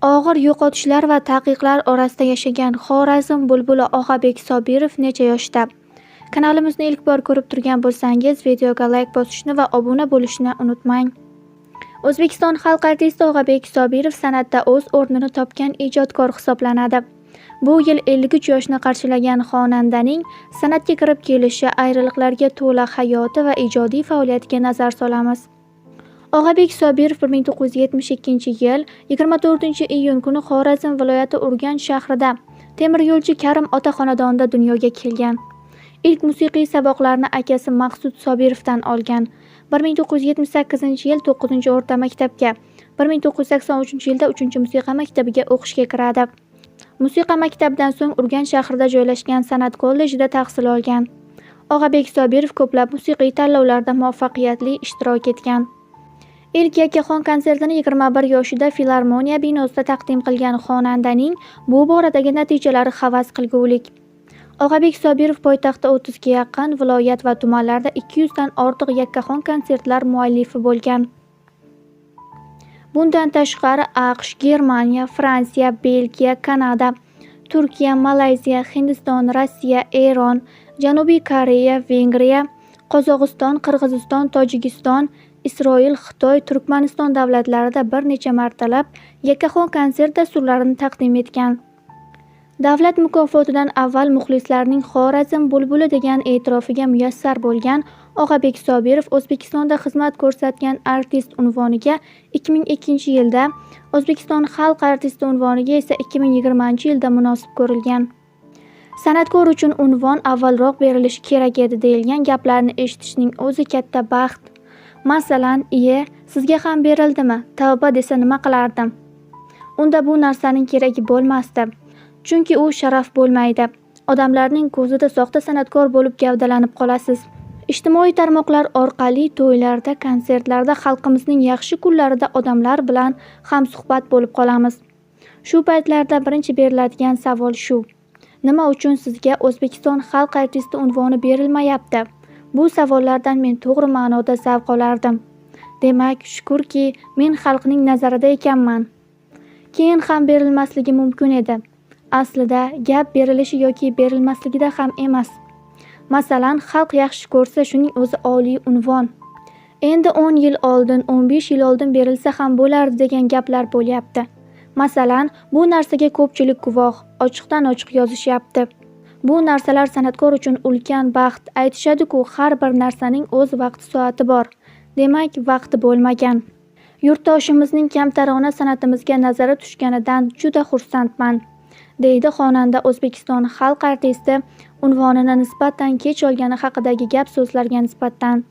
Og'ir yo'qotishlar va taqiqlar orasida yashagan Xorazm bulbuli Og'abek Sobirov necha yoshda? Kanalimizni ilk bor ko'rib turgan bo'lsangiz, videoga like bosishni va obuna bo'lishni unutmang. O'zbekiston xalq artisti Og'abek Sobirov san'atda o'z o'rnini topgan ijodkor hisoblanadi. Bu yil 53 yoshni qarshilagan xonandaning san'atga kirib kelishi, ayriliqlarga to'la hayoti va ijodiy faoliyatiga nazar solamiz. Og'abek Sobirov 1972-yil 24-iyun kuni Xorazm viloyati Urganch shahrida temiryo'lchi Karim ota xonadonida dunyoga kelgan. Ilk musiqiy saboqlarni akasi Maqsud Sobirovdan olgan. 1978-yil 9-o'rta maktabga, 1983-yilda 3-musiqa maktabiga o'qishga kiradi. Musiqa maktabidan so'ng Urganch shahrida joylashgan san'at kollejida tahsil olgan. Og'abek Sobirov ko'plab musiqiy tanlovlarda muvaffaqiyatli ishtirok etgan. Ilk yakkaxon konsertini 21 yoshida Filarmoniya binosida taqdim qilgan xonandaning bu boradagi natijalari havas qilgulik. Og'abek Sobirov poytaxtda 30 ga yaqin viloyat va tumanlarda 200 dan ortiq yakkaxon konsertlar muallifi bo'lgan. Bundan tashqari AQSh, Germaniya, Fransiya, Belgiya, Kanada, Turkiya, Malayziya, Hindiston, Rossiya, Eron, Janubiy Koreya, Vengriya, Qozog'iston, Qirg'iziston, Tojikiston, Isroil, Xitoy, Turkmaniston davlatlarida bir necha martalab yakkaxon konsert dasturlarini taqdim etgan. Davlat mukofotidan avval muxlislarning Xorazm bulbuli degan e'tirofiga muyassar bo'lgan Og'abek Sobirov O'zbekistonda xizmat ko'rsatgan artist unvoniga 2002-yilda, O'zbekiston xalq artisti unvoniga esa 2020-yilda munosib ko'rilgan. San'atkor uchun unvon avvalroq berilishi kerak edi deyilgan gaplarni eshitishning o'zi katta baxt. Masalan, sizga ham berildimi? Tavba desa nima qilardim? Unda bu narsaning keragi bo'lmasdi. Chunki u sharaf bo'lmaydi. Odamlarning ko'zida soxta san'atkor bo'lib gavdalanib qolasiz. Ijtimoiy tarmoqlar orqali to'ylarda, konsertlarda, xalqimizning yaxshi kunlarida odamlar bilan hamsuhbat bo'lib qolamiz. Shu paytlarda birinchi beriladigan savol shu: nima uchun sizga O'zbekiston xalq artisti unvoni berilmayapti? Bu savollardan men to'g'ri ma'noda zavq olardim. Demak, shukurki, men xalqning nazarida ekanman. Keyin ham berilmasligi mumkin edi. Aslida gap berilishi yoki berilmasligida ham emas. Masalan, xalq yaxshi ko'rsa, shuning o'zi oliy unvon. Endi 10 yil oldin, 15 yil oldin berilsa ham bo'lardi degan gaplar bo'lyapti. Masalan, bu narsaga ko'pchilik guvoh, ochiqdan-ochiq yozishyapti. Bu narsalar san'atkor uchun ulkan baxt. Aytishadi-ku, har bir narsaning o'z vaqti-soati bor. Demak, vaqti bo'lmagan. Yurtdoshimizning kamtarona san'atimizga nazari tushganidan juda xursandman, deydi xonanda O'zbekiston xalq artisti unvonini nisbatan kech olgani haqidagi gap-so'zlarga nisbatan.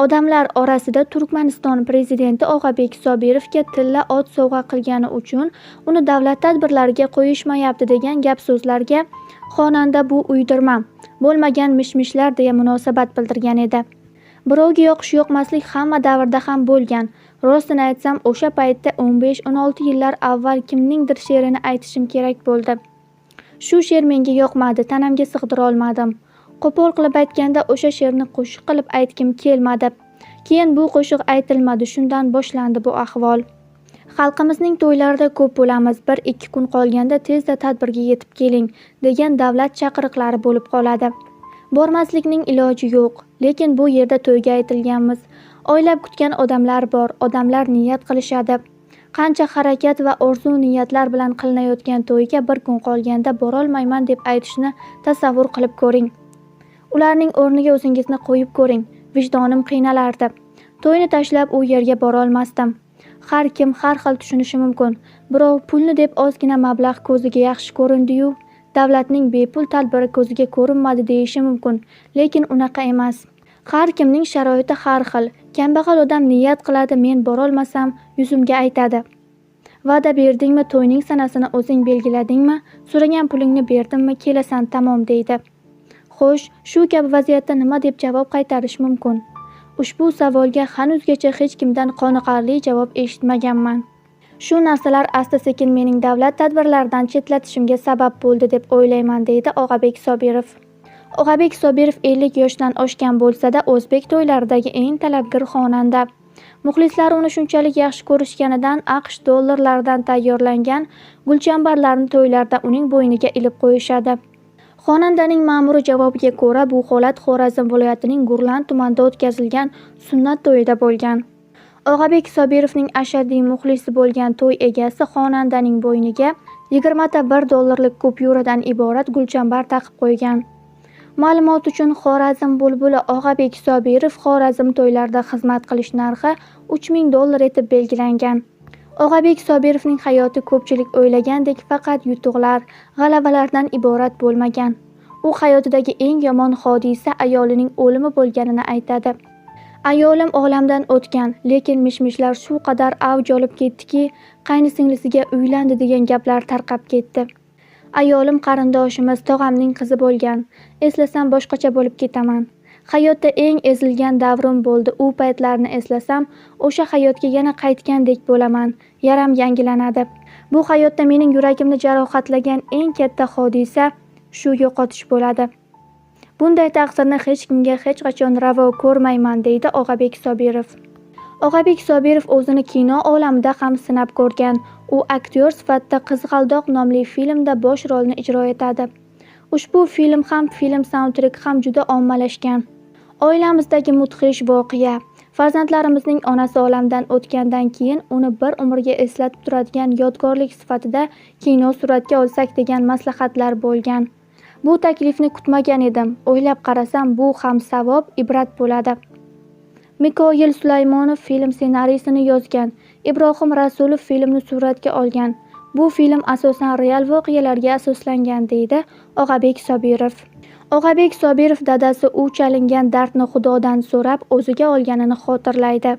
Odamlar orasida Turkmaniston prezidenti Og'abek Sobirovga tilla ot sovg'a qilgani uchun uni davlat tadbirlariga qo'yishmayapti degan gap-so'zlarga xonanda bu uydirma, bo'lmagan mishmishlar deya munosabat bildirgan edi. Birovga yoqish-yoqmaslik hamma davrda ham bo'lgan. Rostini aytsam, o'sha paytda 15-16 yillar avval kimningdir she'rini aytishim kerak bo'ldi. Shu she'r menga yoqmadi, tanamga sig'dira olmadim. Qo'pol qilib aytganda o'sha she'rni qo'shiq qilib aytgim kelmadi. Keyin bu qo'shiq aytilmadi, shundan boshlandi bu ahvol. Xalqimizning to'ylarida ko'p bo'lamiz, 1-2 kun qolganda tezda tadbirga yetib keling degan davlat chaqiriqlari bo'lib qoladi. Bormaslikning iloji yo'q, lekin bu yerda to'yga aytilganmiz. Oylab kutgan odamlar bor, odamlar niyat qilishadi. Qancha harakat va orzu niyatlar bilan qilinayotgan to'yga bir kun qolganda borolmayman deb aytishni tasavvur qilib ko'ring. Ularning o'rniga o'zingizni qo'yib ko'ring. Vijdonim qiynalardi. To'yni tashlab u yerga borolmasdim. Har kim har xil tushunishi mumkin. Birov pulni deb ozgina mablag' ko'ziga yaxshi ko'rindi-yu, davlatning bepul tadbiri ko'ziga ko'rinmadi deyishi mumkin, lekin unaqa emas. Har kimning sharoiti har xil. Kambag'al odam niyat qiladi, men borolmasam yuzimga aytadi. Va'da berdingmi, to'yning sanasini o'zing belgiladingmi, so'ragan pulingni berdimmi, kelasan tamom deydi. Xo'sh, shu kabi vaziyatda nima deb javob qaytarish mumkin? Ushbu savolga hanuzgacha hech kimdan qoniqarli javob eshitmaganman. Shu narsalar asta-sekin mening davlat tadbirlaridan chetlatishimga sabab bo'ldi deb o'ylayman, deydi Og'abek Sobirov. Og'abek Sobirov 50 yoshdan oshgan bo'lsa-da, o'zbek to'ylaridagi eng talabgor xonanda. Muxlislari uni shunchalik yaxshi ko'rishganidan AQSh dollarlaridan tayyorlangan gulchambarlarni to'ylarda uning bo'yniga ilib qo'yishadi. Xonandaning ma'muri javobiga ko'ra, bu holat Xorazm viloyatining Gurlan tumanida o'tkazilgan sunnat to'yida bo'lgan. Og'abek Sobirovning ashaddiy muxlisi bo'lgan to'y egasi xonandaning bo'yniga 21 dollarlik kupyuradan iborat gulchambar taqib qo'ygan. Ma'lumot uchun, Xorazm bulbuli Og'abek Sobirov Xorazm to'ylarida xizmat qilish narxi 3000 dollar etib belgilangan. Og'abek Sobirovning hayoti ko'pchilik o'ylagandek faqat yutuqlar, g'alabalardan iborat bo'lmagan. U hayotidagi eng yomon hodisa ayolining o'limi bo'lganini aytadi. Ayolim olamdan o'tgan, lekin mishmishlar shu qadar avj olib ketdiki, qaynisinglisiga uylandi degan gaplar tarqab ketdi. Ayolim qarindoshimiz, tog'amning qizi bo'lgan. Eslasam boshqacha bo'lib ketaman. Hayotda eng ezilgan davrim bo'ldi. U paytlarni eslasam, o'sha hayotga yana qaytgandek bo'laman. Yaram yangilanadi. Bu hayotda mening yuragimni jarohatlagan eng katta hodisa shu yo'qotish bo'ladi. Bunday taqdirni hech kimga hech qachon ravo ko'rmayman, deydi Og'abek Sobirov. Og'abek Sobirov o'zini kino olamida ham sinab ko'rgan. U aktyor sifatida Qizg'aldoq nomli filmda bosh rolni ijro etadi. Ushbu film ham film saundtreki ham juda ommalashgan. Oilamizdagi mudhish voqea. Farzandlarimizning onasi olamdan o'tgandan keyin uni bir umrga eslatib turadigan yodgorlik sifatida kino suratga olsak degan maslahatlar bo'lgan. Bu taklifni kutmagan edim. O'ylab qarasam, bu ham savob, ibrat bo'ladi. Mikoyil Sulaymonov film ssenariysini yozgan. Ibrohim Rasulov filmni suratga olgan. Bu film asosan real voqealarga asoslangan, deydi Og'abek Sobirov. Og'abek Sobirov dadasi u chalingan dardni Xudodan so'rab o'ziga olganini xotirlaydi.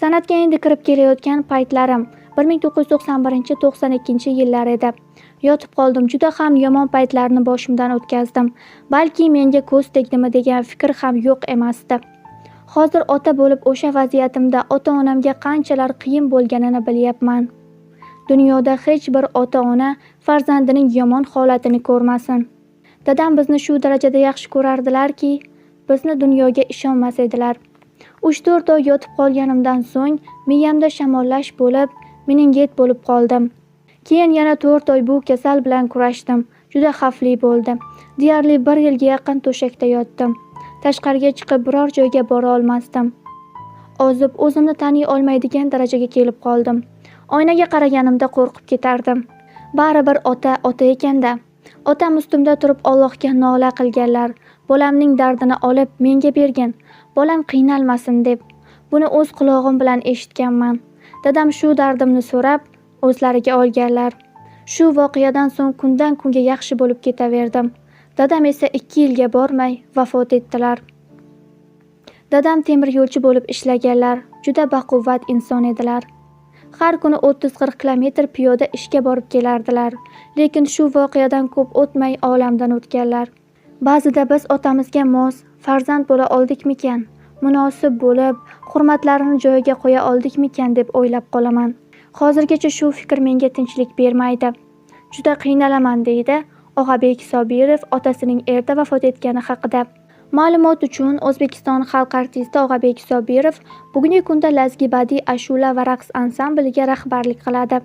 San'atga endi kirib kelayotgan paytlarim 1991-92 yillar edi. Yotib qoldim, juda ham yomon paytlarni boshimdan o'tkazdim. Balki menga ko'z tegdimi degan fikr ham yo'q emasdi. Hozir ota bo'lib o'sha vaziyatimda ota-onamga qanchalar qiyin bo'lganini bilyapman. Dunyoda hech bir ota-ona farzandining yomon holatini ko'rmasin. Dadam bizni shu darajada yaxshi ko'rardilarki, bizni dunyoga ishonmas edilar. 3-4 oy yotib qolganimdan so'ng miyamda shamollash bo'lib, meningit bo'lib qoldim. Keyin yana 4 oy bu kasal bilan kurashdim. Juda xavfli bo'ldi. Deyarli 1 yilga yaqin to'shakda yotdim. Tashqariga chiqib biror joyga bora olmasdim. Ozib, o'zimni taniy olmaydigan darajaga kelib qoldim. Oynaga qaraganimda qo'rqib ketardim. Baribir ota ekanda. Otam ustimda turib Allohga nola qilganlar. Bolamning dardini olib menga bergin. Bolam qiynalmasin deb. Buni o'z quloqim bilan eshitganman. Dadam shu dardimni so'rab o'zlariga olganlar. Shu voqeadan so'ng kundan kunga yaxshi bo'lib ketaverdim. Dadam esa 2 yilga bormay vafot etdilar. Dadam temir yo'lchi bo'lib ishlaganlar. Juda baquvvat inson edilar. Har kuni 30-40 kilometr piyoda ishga borib kelardilar. Lekin shu voqeadan ko'p o'tmay olamdan o'tganlar. Ba'zida biz otamizga mos farzand bo'la oldikmikan, munosib bo'lib, hurmatlarini joyiga qo'ya oldikmikan deb o'ylab qolaman. Hozirgacha shu fikr menga tinchlik bermaydi. Juda qiynalaman, deydi Og'abek Sobirov otasining erta vafot etgani haqida. Ma'lumot uchun, O'zbekiston xalq artisti Og'abek Sobirov bugungi kunda Lazgi badiiy ashula va raqs ansambliga rahbarlik qiladi.